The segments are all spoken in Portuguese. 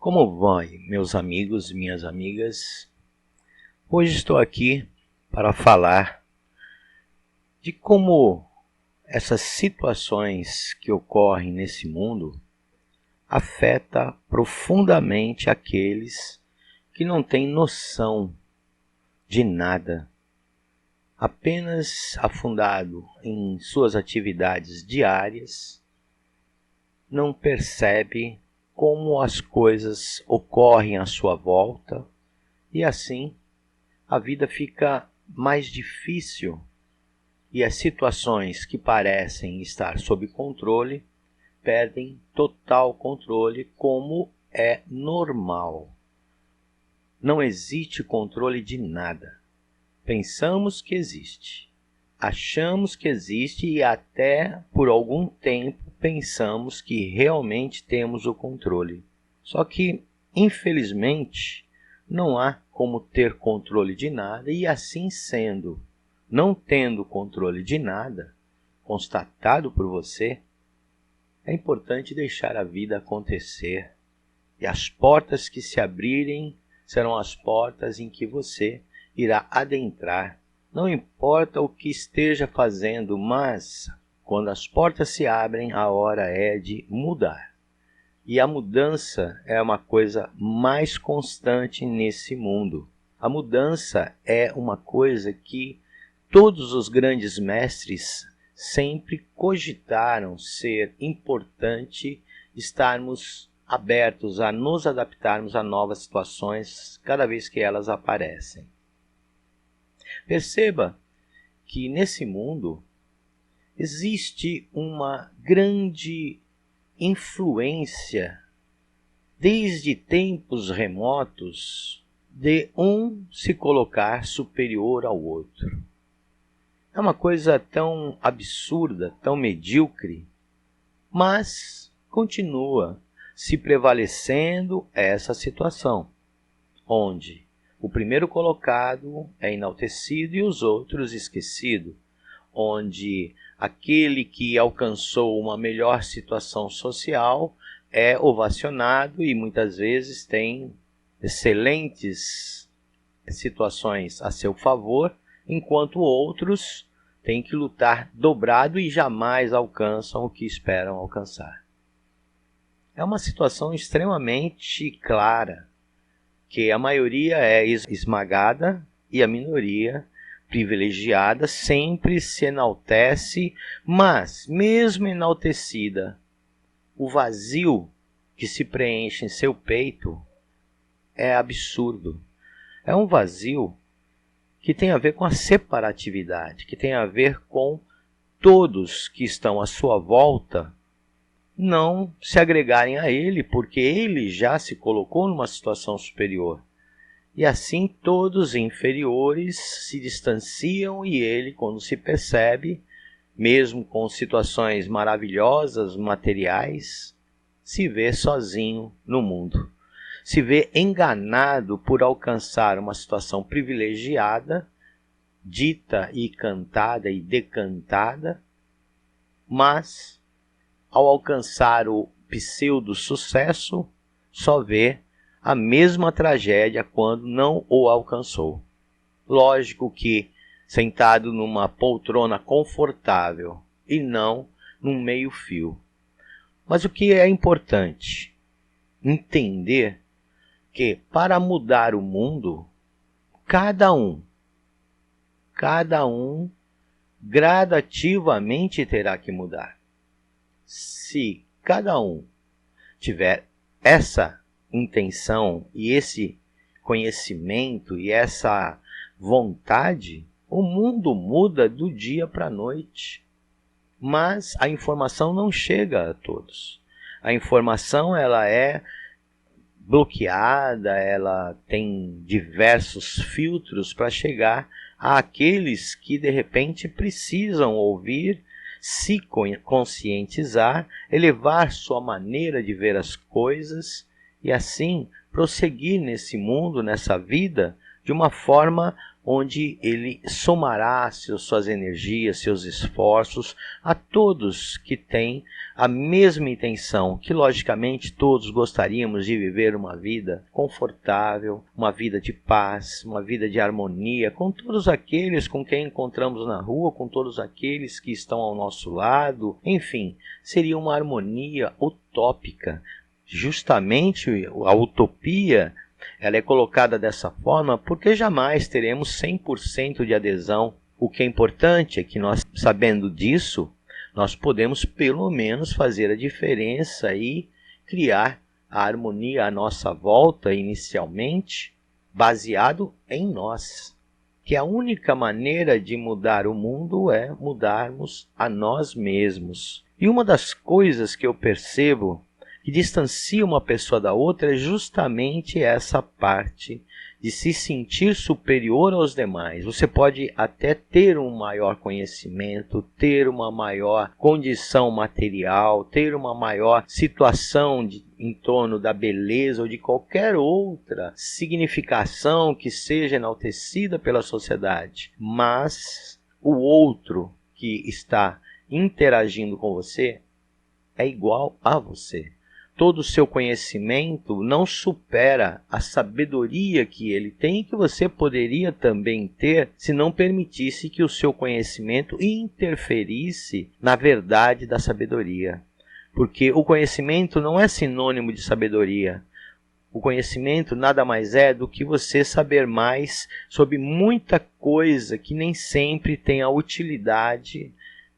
Como vai, meus amigos e minhas amigas? Hoje estou aqui para falar de como essas situações que ocorrem nesse mundo afetam profundamente aqueles que não têm noção de nada, apenas afundado em suas atividades diárias, não percebe como as coisas ocorrem à sua volta e assim a vida fica mais difícil e as situações que parecem estar sob controle perdem total controle, como é normal. Não existe controle de nada. Pensamos que existe, achamos que existe e até por algum tempo pensamos que realmente temos o controle. Só que, infelizmente, não há como ter controle de nada e assim sendo, não tendo controle de nada, constatado por você, é importante deixar a vida acontecer e as portas que se abrirem serão as portas em que você irá adentrar. Não importa o que esteja fazendo, mas quando as portas se abrem, a hora é de mudar. E a mudança é uma coisa mais constante nesse mundo. A mudança é uma coisa que todos os grandes mestres sempre cogitaram ser importante estarmos abertos a nos adaptarmos a novas situações cada vez que elas aparecem. Perceba que nesse mundo existe uma grande influência, desde tempos remotos, de um se colocar superior ao outro. É uma coisa tão absurda, tão medíocre, mas continua se prevalecendo essa situação, onde o primeiro colocado é enaltecido e os outros esquecidos, onde aquele que alcançou uma melhor situação social é ovacionado e muitas vezes tem excelentes situações a seu favor, enquanto outros têm que lutar dobrado e jamais alcançam o que esperam alcançar. É uma situação extremamente clara, que a maioria é esmagada e a minoria privilegiada sempre se enaltece, mas mesmo enaltecida, o vazio que se preenche em seu peito é absurdo. É um vazio que tem a ver com a separatividade, que tem a ver com todos que estão à sua volta não se agregarem a ele, porque ele já se colocou numa situação superior. E assim todos inferiores se distanciam e ele, quando se percebe, mesmo com situações maravilhosas, materiais, se vê sozinho no mundo. Se vê enganado por alcançar uma situação privilegiada, dita e cantada e decantada, mas ao alcançar o pseudo-sucesso, só vê a mesma tragédia quando não o alcançou. Lógico que sentado numa poltrona confortável e não num meio-fio. Mas o que é importante? Entender que para mudar o mundo, cada um gradativamente terá que mudar. Se cada um tiver essa intenção e esse conhecimento e essa vontade, o mundo muda do dia para a noite. Mas a informação não chega a todos. A informação ela é bloqueada, ela tem diversos filtros para chegar àqueles que de repente precisam ouvir, se conscientizar, elevar sua maneira de ver as coisas e assim prosseguir nesse mundo, nessa vida, de uma forma onde ele somará suas energias, seus esforços a todos que têm a mesma intenção, que logicamente todos gostaríamos de viver uma vida confortável, uma vida de paz, uma vida de harmonia com todos aqueles com quem encontramos na rua, com todos aqueles que estão ao nosso lado, enfim, seria uma harmonia utópica. Justamente a utopia, ela é colocada dessa forma porque jamais teremos 100% de adesão. O que é importante é que nós, sabendo disso, nós podemos pelo menos fazer a diferença e criar a harmonia à nossa volta inicialmente, baseado em nós. Que a única maneira de mudar o mundo é mudarmos a nós mesmos. E uma das coisas que eu percebo que distancia uma pessoa da outra é justamente essa parte de se sentir superior aos demais. Você pode até ter um maior conhecimento, ter uma maior condição material, ter uma maior situação em torno da beleza ou de qualquer outra significação que seja enaltecida pela sociedade. Mas o outro que está interagindo com você é igual a você. Todo o seu conhecimento não supera a sabedoria que ele tem e que você poderia também ter se não permitisse que o seu conhecimento interferisse na verdade da sabedoria. Porque o conhecimento não é sinônimo de sabedoria. O conhecimento nada mais é do que você saber mais sobre muita coisa que nem sempre tem a utilidade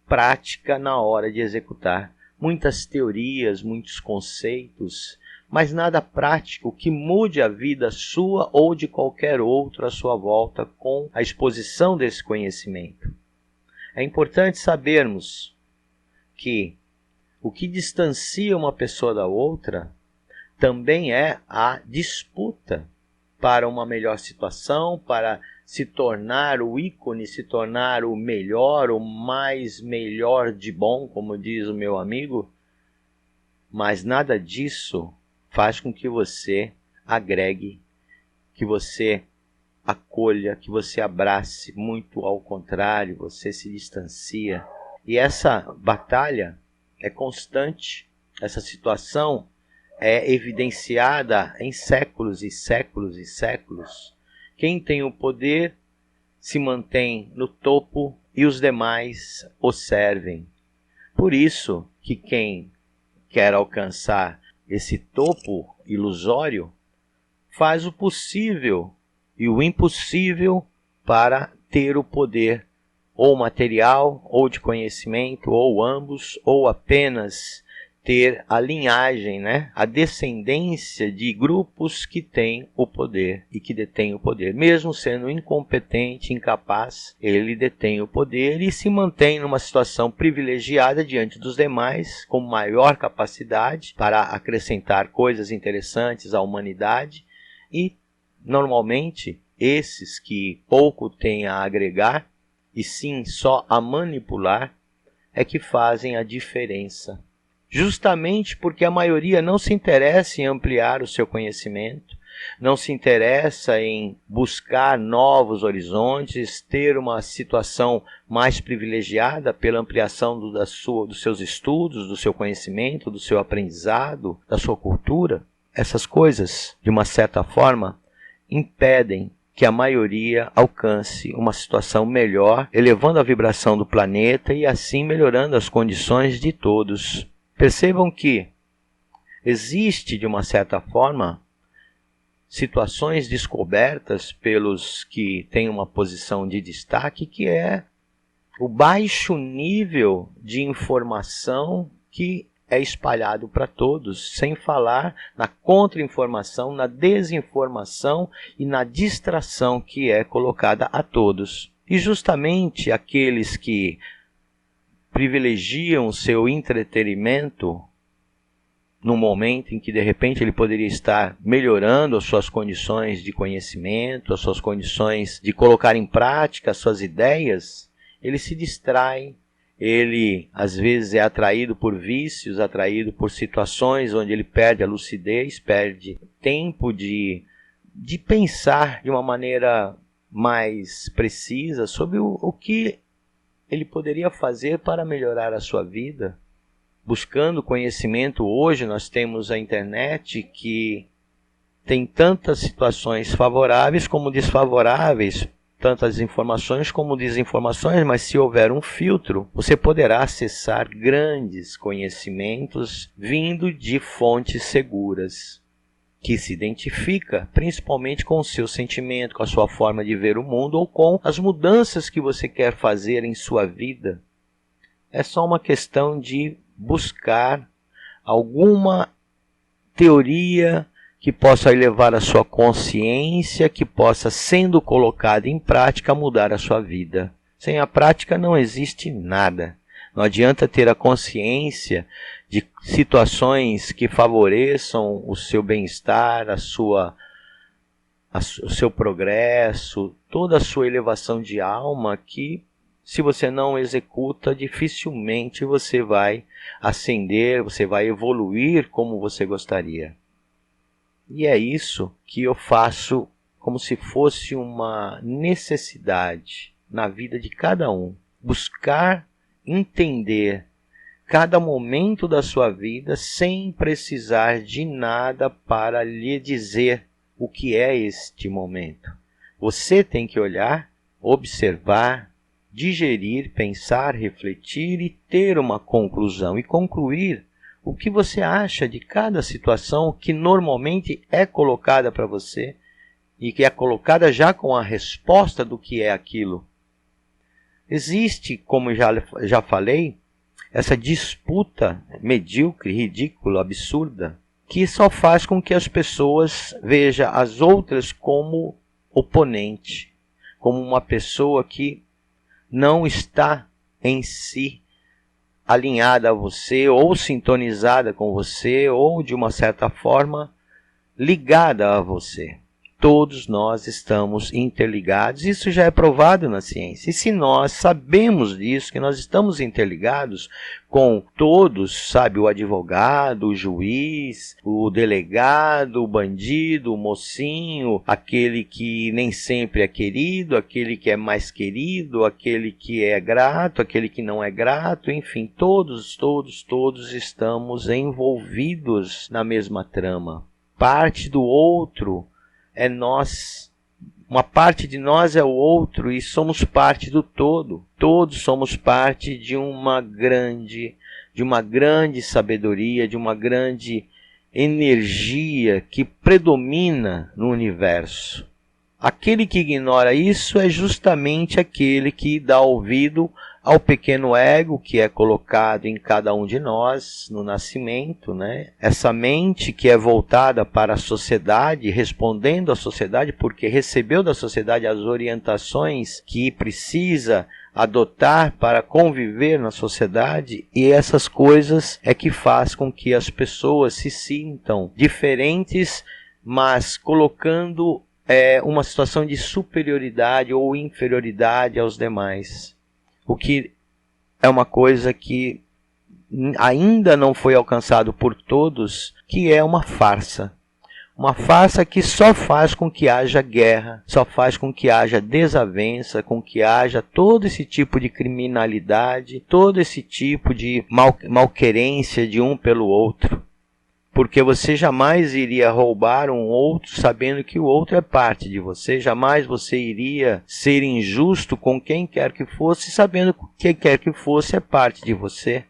prática na hora de executar. Muitas teorias, muitos conceitos, mas nada prático que mude a vida sua ou de qualquer outro à sua volta com a exposição desse conhecimento. É importante sabermos que o que distancia uma pessoa da outra também é a disputa para uma melhor situação, para se tornar o ícone, se tornar o melhor, o mais melhor de bom, como diz o meu amigo. Mas nada disso faz com que você agregue, que você acolha, que você abrace. Muito ao contrário, você se distancia. E essa batalha é constante, essa situação é evidenciada em séculos e séculos e séculos. Quem tem o poder se mantém no topo e os demais o servem. Por isso que quem quer alcançar esse topo ilusório faz o possível e o impossível para ter o poder, ou material, ou de conhecimento, ou ambos, ou apenas ter a linhagem, a descendência de grupos que têm o poder e que detêm o poder. Mesmo sendo incompetente, incapaz, ele detém o poder e se mantém numa situação privilegiada diante dos demais, com maior capacidade para acrescentar coisas interessantes à humanidade e, normalmente, esses que pouco têm a agregar e sim só a manipular é que fazem a diferença. Justamente porque a maioria não se interessa em ampliar o seu conhecimento, não se interessa em buscar novos horizontes, ter uma situação mais privilegiada pela ampliação dos seus estudos, do seu conhecimento, do seu aprendizado, da sua cultura. Essas coisas, de uma certa forma, impedem que a maioria alcance uma situação melhor, elevando a vibração do planeta e assim melhorando as condições de todos. Percebam que existe, de uma certa forma, situações descobertas pelos que têm uma posição de destaque, que é o baixo nível de informação que é espalhado para todos, sem falar na contra-informação, na desinformação e na distração que é colocada a todos. E justamente aqueles que privilegiam o seu entretenimento num momento em que de repente ele poderia estar melhorando as suas condições de conhecimento, as suas condições de colocar em prática as suas ideias, ele se distrai, ele às vezes é atraído por vícios, atraído por situações onde ele perde a lucidez, perde tempo de de pensar de uma maneira mais precisa sobre o que ele poderia fazer para melhorar a sua vida. Buscando conhecimento, hoje nós temos a internet que tem tantas situações favoráveis como desfavoráveis, tantas informações como desinformações, mas se houver um filtro, você poderá acessar grandes conhecimentos vindo de fontes seguras, que se identifica principalmente com o seu sentimento, com a sua forma de ver o mundo ou com as mudanças que você quer fazer em sua vida. É só uma questão de buscar alguma teoria que possa elevar a sua consciência, que possa, sendo colocada em prática, mudar a sua vida. Sem a prática não existe nada. Não adianta ter a consciência de situações que favoreçam o seu bem-estar, o seu progresso, toda a sua elevação de alma, que se você não executa, dificilmente você vai ascender, você vai evoluir como você gostaria. E é isso que eu faço como se fosse uma necessidade na vida de cada um. Buscar entender cada momento da sua vida sem precisar de nada para lhe dizer o que é este momento. Você tem que olhar, observar, digerir, pensar, refletir e ter uma conclusão e concluir o que você acha de cada situação que normalmente é colocada para você e que é colocada já com a resposta do que é aquilo. Existe, como já falei, essa disputa medíocre, ridícula, absurda, que só faz com que as pessoas vejam as outras como oponente, como uma pessoa que não está em si alinhada a você, ou sintonizada com você, ou de uma certa forma ligada a você. Todos nós estamos interligados, isso já é provado na ciência. E se nós sabemos disso, que nós estamos interligados com todos, sabe, o advogado, o juiz, o delegado, o bandido, o mocinho, aquele que nem sempre é querido, aquele que é mais querido, aquele que é grato, aquele que não é grato, enfim, todos estamos envolvidos na mesma trama. Parte do outro é nós, uma parte de nós é o outro e somos parte do todo. Todos somos parte de uma grande sabedoria, de uma grande energia que predomina no universo. Aquele que ignora isso é justamente aquele que dá ouvido ao pequeno ego que é colocado em cada um de nós no nascimento, né? Essa mente que é voltada para a sociedade, respondendo à sociedade, porque recebeu da sociedade as orientações que precisa adotar para conviver na sociedade, e essas coisas é que faz com que as pessoas se sintam diferentes, mas colocando uma situação de superioridade ou inferioridade aos demais. O que é uma coisa que ainda não foi alcançado por todos, que é uma farsa. Uma farsa que só faz com que haja guerra, só faz com que haja desavença, com que haja todo esse tipo de criminalidade, todo esse tipo de malquerência de um pelo outro. Porque você jamais iria roubar um outro sabendo que o outro é parte de você. Jamais você iria ser injusto com quem quer que fosse, sabendo que quem quer que fosse é parte de você.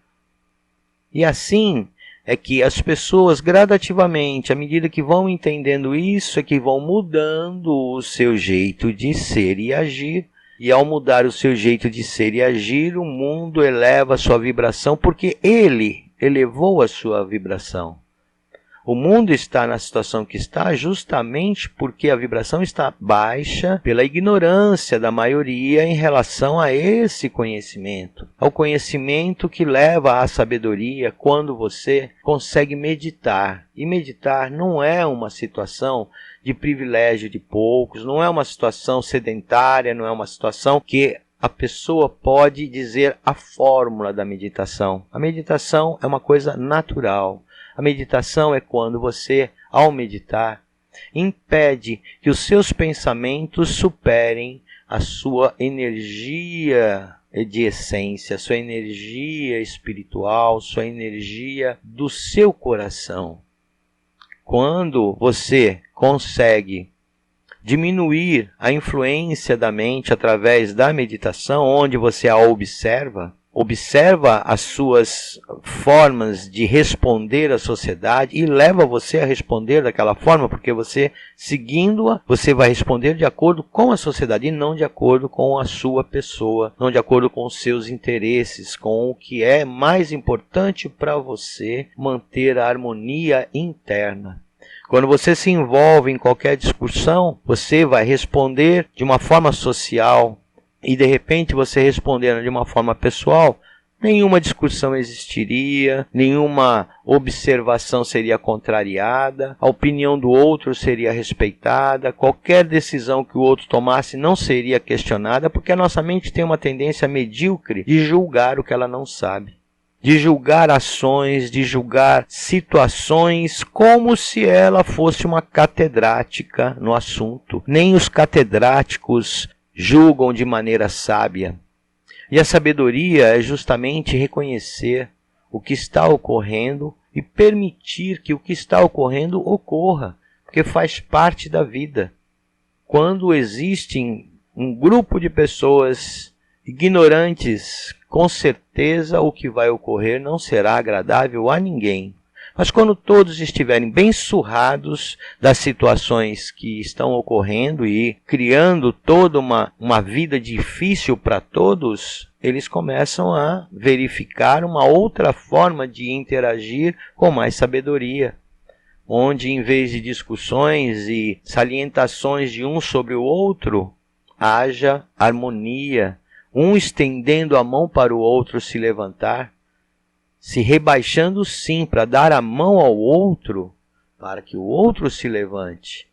E assim é que as pessoas gradativamente, à medida que vão entendendo isso, é que vão mudando o seu jeito de ser e agir. E ao mudar o seu jeito de ser e agir, o mundo eleva a sua vibração, porque ele elevou a sua vibração. O mundo está na situação que está justamente porque a vibração está baixa pela ignorância da maioria em relação a esse conhecimento. Ao conhecimento que leva à sabedoria quando você consegue meditar. E meditar não é uma situação de privilégio de poucos, não é uma situação sedentária, não é uma situação que a pessoa pode dizer a fórmula da meditação. A meditação é uma coisa natural. A meditação é quando você, ao meditar, impede que os seus pensamentos superem a sua energia de essência, sua energia espiritual, sua energia do seu coração. Quando você consegue diminuir a influência da mente através da meditação, onde você a observa as suas formas de responder à sociedade e leva você a responder daquela forma, porque você, seguindo-a, você vai responder de acordo com a sociedade e não de acordo com a sua pessoa, não de acordo com os seus interesses, com o que é mais importante para você manter a harmonia interna. Quando você se envolve em qualquer discussão, você vai responder de uma forma social e de repente você respondendo de uma forma pessoal, nenhuma discussão existiria, nenhuma observação seria contrariada, a opinião do outro seria respeitada, qualquer decisão que o outro tomasse não seria questionada, porque a nossa mente tem uma tendência medíocre de julgar o que ela não sabe. De julgar ações, de julgar situações como se ela fosse uma catedrática no assunto. Nem os catedráticos julgam de maneira sábia. E a sabedoria é justamente reconhecer o que está ocorrendo e permitir que o que está ocorrendo ocorra, porque faz parte da vida. Quando existe um grupo de pessoas ignorantes, com certeza o que vai ocorrer não será agradável a ninguém. Mas quando todos estiverem bem surrados das situações que estão ocorrendo e criando toda uma vida difícil para todos, eles começam a verificar uma outra forma de interagir com mais sabedoria, onde em vez de discussões e salientações de um sobre o outro, haja harmonia, um estendendo a mão para o outro se levantar, se rebaixando sim para dar a mão ao outro, para que o outro se levante.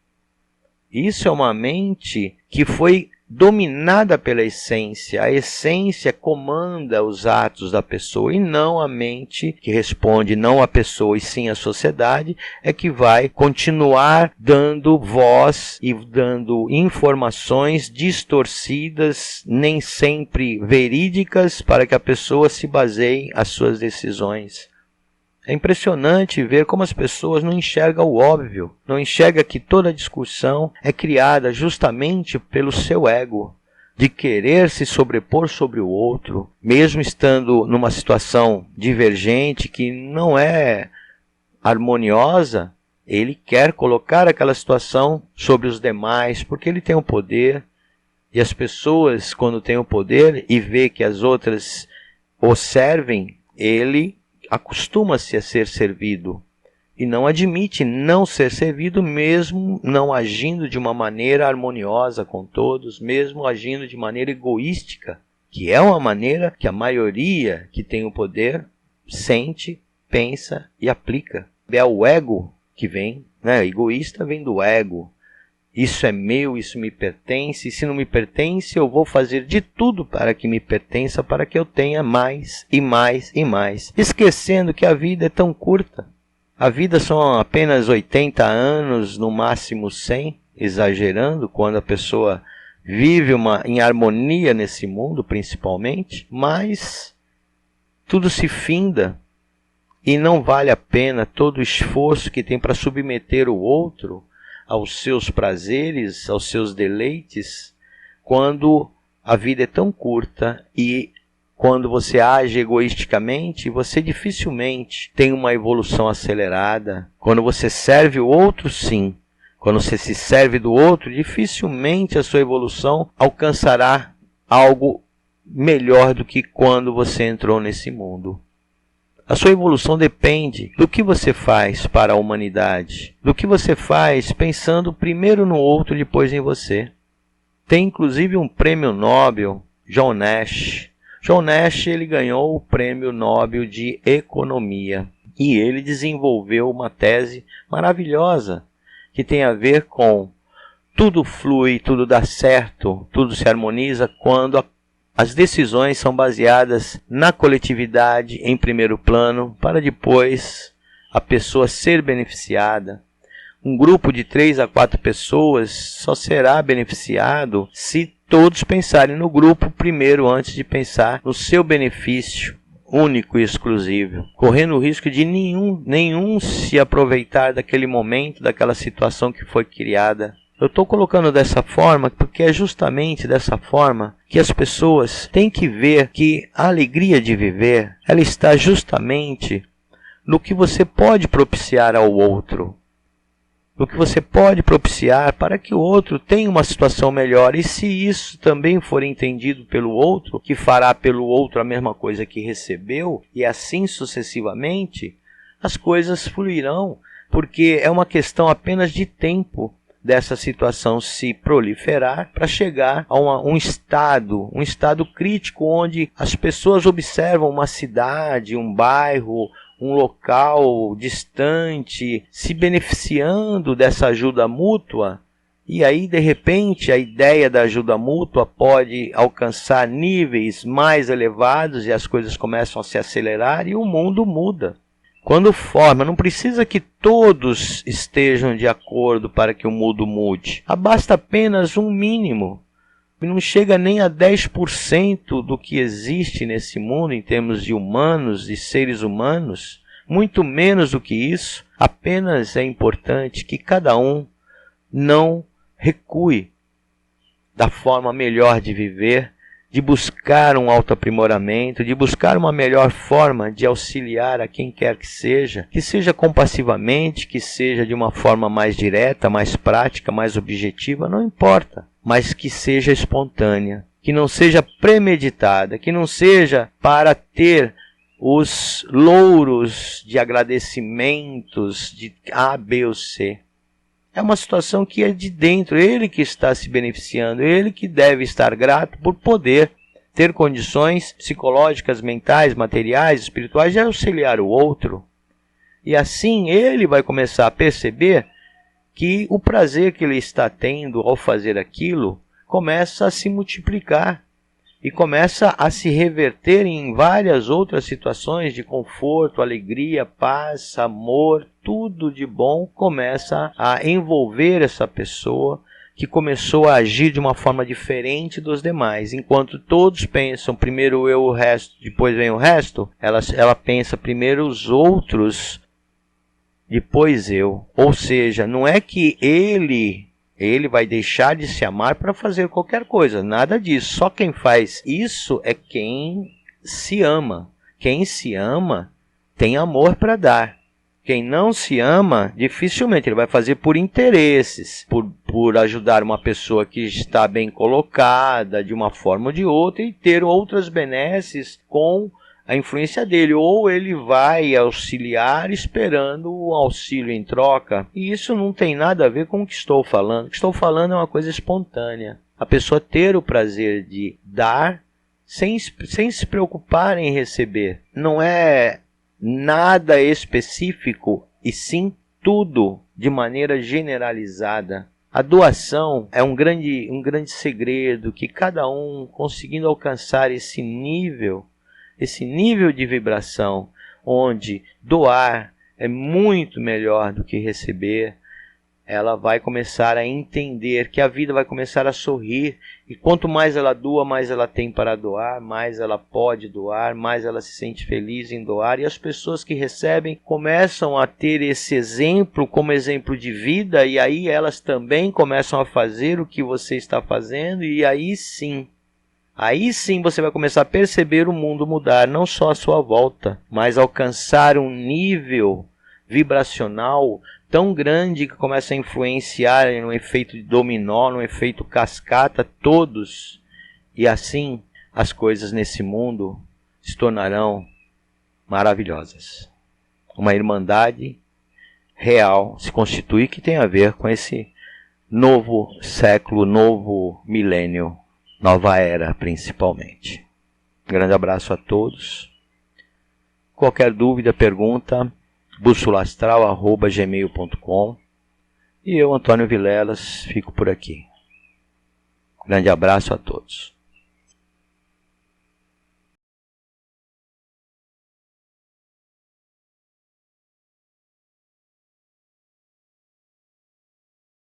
Isso é uma mente que foi dominada pela essência. A essência comanda os atos da pessoa e não a mente que responde, não a pessoa e sim a sociedade, é que vai continuar dando voz e dando informações distorcidas, nem sempre verídicas, para que a pessoa se baseie as suas decisões. É impressionante ver como as pessoas não enxergam o óbvio, não enxergam que toda discussão é criada justamente pelo seu ego, de querer se sobrepor sobre o outro, mesmo estando numa situação divergente que não é harmoniosa, ele quer colocar aquela situação sobre os demais, porque ele tem o poder, e as pessoas, quando têm o poder e vê que as outras o servem, ele acostuma-se a ser servido e não admite não ser servido, mesmo não agindo de uma maneira harmoniosa com todos, mesmo agindo de maneira egoística, que é uma maneira que a maioria que tem o poder sente, pensa e aplica. É o ego que vem, né? Egoísta vem do ego. Isso é meu, isso me pertence, e se não me pertence, eu vou fazer de tudo para que me pertença, para que eu tenha mais e mais e mais. Esquecendo que a vida é tão curta. A vida são apenas 80 anos, no máximo 100, exagerando, quando a pessoa vive em harmonia nesse mundo, principalmente, mas tudo se finda e não vale a pena todo o esforço que tem para submeter o outro aos seus prazeres, aos seus deleites, quando a vida é tão curta e quando você age egoisticamente, você dificilmente tem uma evolução acelerada. Quando você serve o outro, sim. Quando você se serve do outro, dificilmente a sua evolução alcançará algo melhor do que quando você entrou nesse mundo. A sua evolução depende do que você faz para a humanidade, do que você faz pensando primeiro no outro e depois em você. Tem inclusive um prêmio Nobel, John Nash. John Nash ele ganhou o prêmio Nobel de Economia e ele desenvolveu uma tese maravilhosa que tem a ver com tudo flui, tudo dá certo, tudo se harmoniza quando as decisões são baseadas na coletividade em primeiro plano, para depois a pessoa ser beneficiada. Um grupo de 3 a 4 pessoas só será beneficiado se todos pensarem no grupo primeiro antes de pensar no seu benefício único e exclusivo, correndo o risco de nenhum se aproveitar daquele momento, daquela situação que foi criada. Eu estou colocando dessa forma porque é justamente dessa forma que as pessoas têm que ver que a alegria de viver, ela está justamente no que você pode propiciar ao outro, no que você pode propiciar para que o outro tenha uma situação melhor. E se isso também for entendido pelo outro, que fará pelo outro a mesma coisa que recebeu, e assim sucessivamente, as coisas fluirão, porque é uma questão apenas de tempo dessa situação se proliferar para chegar a um estado crítico onde as pessoas observam uma cidade, um bairro, um local distante, se beneficiando dessa ajuda mútua, e aí de repente a ideia da ajuda mútua pode alcançar níveis mais elevados e as coisas começam a se acelerar e o mundo muda. Quando forma, não precisa que todos estejam de acordo para que o mundo mude. Basta apenas um mínimo. Não chega nem a 10% do que existe nesse mundo em termos de humanos e seres humanos. Muito menos do que isso. Apenas é importante que cada um não recue da forma melhor de viver, de buscar um autoaprimoramento, de buscar uma melhor forma de auxiliar a quem quer que seja compassivamente, que seja de uma forma mais direta, mais prática, mais objetiva, não importa, mas que seja espontânea, que não seja premeditada, que não seja para ter os louros de agradecimentos de A, B ou C. É uma situação que é de dentro, ele que está se beneficiando, ele que deve estar grato por poder ter condições psicológicas, mentais, materiais, espirituais de auxiliar o outro. E assim ele vai começar a perceber que o prazer que ele está tendo ao fazer aquilo começa a se multiplicar e começa a se reverter em várias outras situações de conforto, alegria, paz, amor, tudo de bom começa a envolver essa pessoa que começou a agir de uma forma diferente dos demais. Enquanto todos pensam primeiro eu, o resto, depois vem o resto, ela pensa primeiro os outros, depois eu. Ou seja, não é que ele vai deixar de se amar para fazer qualquer coisa, nada disso. Só quem faz isso é quem se ama. Quem se ama tem amor para dar. Quem não se ama, dificilmente ele vai fazer por interesses, por ajudar uma pessoa que está bem colocada de uma forma ou de outra e ter outras benesses com a influência dele, ou ele vai auxiliar esperando o auxílio em troca. E isso não tem nada a ver com o que estou falando. O que estou falando é uma coisa espontânea. A pessoa ter o prazer de dar sem se preocupar em receber. Não é nada específico, e sim tudo de maneira generalizada. A doação é um grande segredo que cada um conseguindo alcançar esse nível de vibração, onde doar é muito melhor do que receber, ela vai começar a entender que a vida vai começar a sorrir, e quanto mais ela doa, mais ela tem para doar, mais ela pode doar, mais ela se sente feliz em doar, e as pessoas que recebem começam a ter esse exemplo como exemplo de vida, e aí elas também começam a fazer o que você está fazendo, e aí sim você vai começar a perceber o mundo mudar, não só à sua volta, mas alcançar um nível vibracional tão grande que começa a influenciar no efeito de dominó, no efeito cascata, todos. E assim as coisas nesse mundo se tornarão maravilhosas. Uma irmandade real se constitui, que tem a ver com esse novo século, novo milênio, nova era principalmente. Grande abraço a todos. Qualquer dúvida, pergunta, bussolastral@gmail.com. E eu, Antônio Vilelas, fico por aqui. Grande abraço a todos.